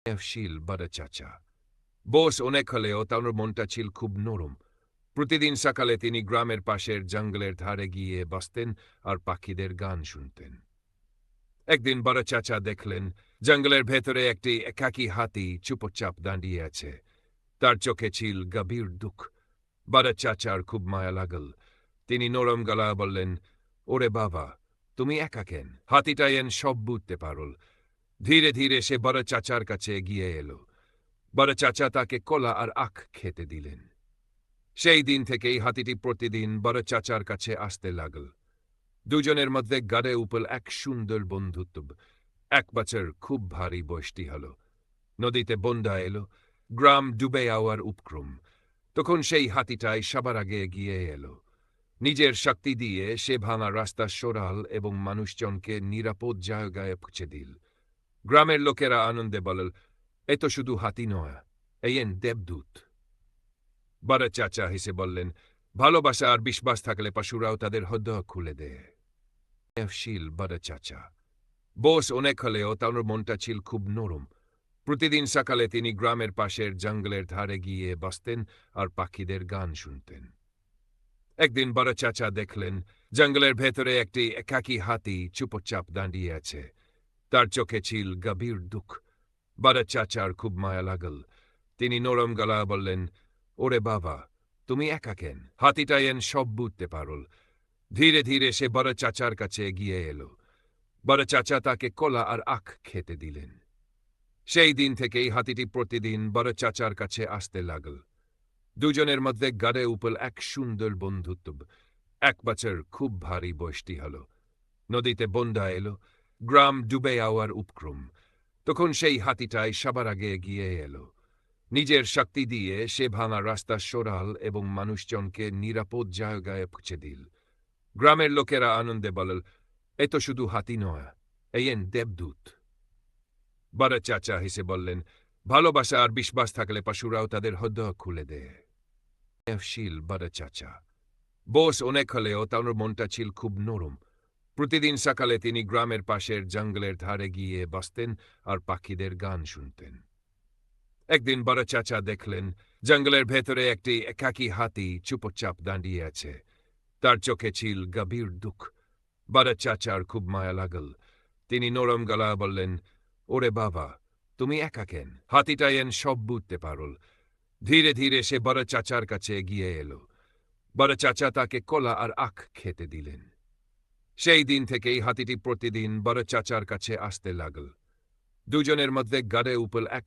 স্নেহশীল বড় চাচা। বয়স অনেক হলেও তাঁর মনটা ছিল খুব নরম। প্রতিদিন সকালে তিনি গ্রামের পাশের জঙ্গলের ধারে গিয়ে বসতেন আর পাখিদের গান শুনতেন। একদিন বড় চাচা দেখলেন জঙ্গলের ভেতরে একটি একাকী হাতি চুপচাপ দাঁড়িয়ে আছে। তার চোখে ছিল গভীর দুঃখ। বড় চাচার খুব মায়া লাগল। তিনি নরম গলা বললেন, ওরে বাবা, তুমি একা কেন? হাতিটা এন সব বুঝতে পারল। ধীরে ধীরে সে বড় চাচার কাছে এগিয়ে এলো। বড় চাচা তাকে কলা আর আখ খেতে দিলেন। সেই দিন থেকেই হাতিটি প্রতিদিন বড় চাচার কাছে আসতে লাগল। দুজনের মধ্যে গড়ে উপল এক সুন্দর বন্ধুত্ব। এক বছর খুব ভারী বৃষ্টি হল। নদীতে বন্যা এলো, গ্রাম ডুবে যাওয়ার উপক্রম। তখন সেই হাতিটাই সবার আগে এগিয়ে এলো। নিজের শক্তি দিয়ে সে ভাঙা রাস্তা সরাল এবং মানুষজনকে নিরাপদ জায়গায় পৌঁছে দিল। গ্রামের লোকেরা আনন্দে বলল, এ তো শুধু হাতি নয়, এই দেবদূত। বড় চাচা হেসে বললেন, ভালোবাসা আর বিশ্বাস থাকলে পশুরাও তাদের হৃদয় খুলে দেয়। স্নেহশীল বড় চাচা। বয়স অনেক হলেও তাঁর মনটা ছিল খুব নরম। প্রতিদিন সকালে তিনি গ্রামের পাশের জঙ্গলের ধারে গিয়ে বসতেন আর পাখিদের গান শুনতেন। একদিন বড় চাচা দেখলেন জঙ্গলের ভেতরে একটি একাকী হাতি চুপচাপ দাঁড়িয়ে আছে। তার চোখে ছিল গভীর দুঃখ। বড় চাচার খুব মায়া লাগল। তিনি নরম গলা বললেন, ওরে বাবা, তুমি একা কেন? হাতিটা এন সব বুঝতে পারল। ধীরে ধীরে সে বড় চাচার কাছে এগিয়ে এলো। বড় চাচা তাকে কলা আর আখ খেতে দিলেন। সেই দিন থেকেই হাতিটি প্রতিদিন বড় চাচার কাছে আসতে লাগল। দুজনের মধ্যে গড়ে উপল এক সুন্দর বন্ধুত্ব। এক বছর খুব ভারী বৃষ্টি হল। নদীতে বন্যা এলো, গ্রাম ডুবে যাওয়ার উপক্রম। তখন সেই হাতিটাই সবার আগে এগিয়ে এলো। নিজের শক্তি দিয়ে সে ভাঙা রাস্তা সরাল এবং মানুষজনকে নিরাপদ জায়গায় পৌঁছে দিল। গ্রামের লোকেরা আনন্দে বলল, এ তো শুধু হাতি নয়, এই দেবদূত। বড় চাচা হেসে বললেন, ভালোবাসা আর বিশ্বাস থাকলে পশুরাও তাদের হৃদয় খুলে দেয়। স্নেহশীল বড় চাচা। বয়স অনেক হলেও তাঁর মনটা ছিল খুব নরম। প্রতিদিন সকালে তিনি গ্রামের পাশের জঙ্গলের ধারে গিয়ে বসতেন আর পাখিদের গান শুনতেন। একদিন বড় চাচা দেখলেন জঙ্গলের ভেতরে একটি একাকী হাতি চুপচাপ দাঁড়িয়ে আছে। তার চোখে ছিল গভীর দুঃখ। বড় চাচার খুব মায়া লাগল। তিনি নরম গলা বললেন, ওরে বাবা, তুমি একা কেন? হাতিটা এন সব বুঝতে পারল। ধীরে ধীরে সে বড় চাচার কাছে এগিয়ে এলো। বড় চাচা তাকে কলা আর আখ খেতে দিলেন। সেই দিন থেকেই হাতিটি প্রতিদিন বড় চাচার কাছে আসতে লাগল। দুজনের মধ্যে গড়ে উপল এক